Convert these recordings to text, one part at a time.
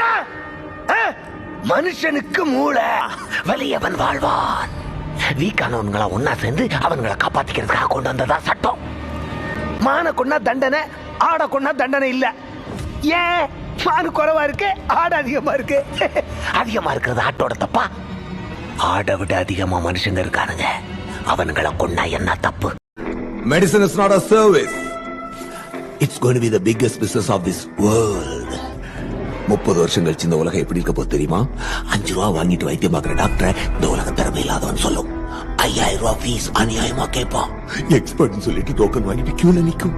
மூளை மனுஷனுக்கு மூளை. வலியவன் வாழ்வான். வீக்கானவன்களா ஒன்னா சேர்ந்து அவன்களை காப்பாத்திக்கிறதுக்காக கொண்டு வந்ததா சட்டம். மான கொண்டா தண்டனை, ஆட கொண்டா தண்டனை இல்ல. ஏன் மானு குறைவா இருக்கு, ஆடு அதிகமா இருக்கு? அதிகமா இருக்கிறது ஆட்டோட தப்பா? ஆடை விட அதிகமா மனுஷங்க இருக்கானுங்க. அவன்களை கொண்டா என்ன தப்பு? Medicine is not a service. It's going to be the biggest business of this world. 30 வருஷம் கழிச்சு இந்த உலகம் எப்படி இருக்க போது தெரியுமா? 5 ரூபா வாங்கிட்டு வைத்தியம் பார்க்கிற டாக்டர் இந்த உலகம் திறமை இல்லாதவன் சொல்லும். 5000 ரூபா ஃபீஸ் அநியாயமா கேட்பான். எக்ஸ்பர்ட் சொல்லிட்டு டோக்கன் வாங்கிட்டு கியூல நிக்கும்.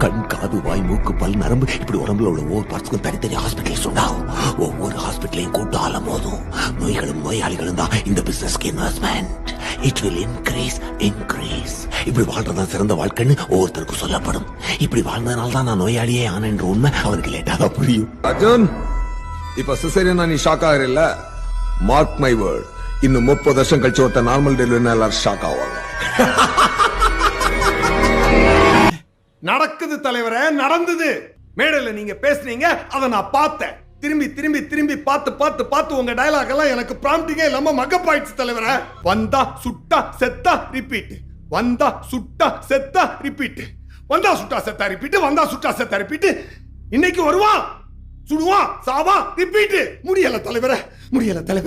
கண், காது, வாய், மூக்கு, பல், நரம்பு இப்படி உடம்புல உள்ள ஒவ்வொரு பார்ட்ஸ்க்கும் தனித்தனி ஹாஸ்பிட்டல்ஸ் உண்டாகும். ஒவ்வொரு ஹாஸ்பிட்டலையும் கூட்டு ஆலமோதும். நோய்களும் நோயாளிகளும் தான் இந்த பிசினஸ்க்கு இன்வெஸ்ட்மெண்ட். It will increase. இப்படி வாழ்றதா சிறந்த வாழ்க்கைன்னு ஒவ்வொருத்தருக்கும் சொல்லப்படும். இப்படி வாழ்ந்ததுனால தான் நான் நோயாளியே ஆனன்ற உண்மை அவனுக்கு லேட்டா தான் புரியும். அர்ஜுன், இப்ப சிசேரியனா நீ ஷாக் ஆகல. மார்க் மை வேர்ட், இன்னும் 30 வருஷம் கழிச்சு ஒருத்த நார்மல் டெலிவரி எல்லாரும் ஷாக் ஆவாங்க. நடக்குது தலைவரே, நடந்தது. மேடையில நீங்க பேசுனீங்க, அதை நான் பார்த்தேன். திரும்பி திரும்பி திரும்பி பார்த்து உங்க டயலாக் எல்லாம் எனக்கு ப்ராம்ப்டிங்கே இல்லாம மக்கப்பாயிடுச்சு தலைவரே. வந்தா சுட்டா செத்தா ரிப்பீட், வந்தா சுட்டா செத்தா ரிப்பீட், வந்தா சுட்டா செத்தா ரிப்பீட், வந்தா சுட்டா செத்தா ரிப்பீட். இன்னைக்கு வருவான், சுடுவான், சாவா, ரிப்பீட். முடியல தலைவரே, முடியல தலைவரே.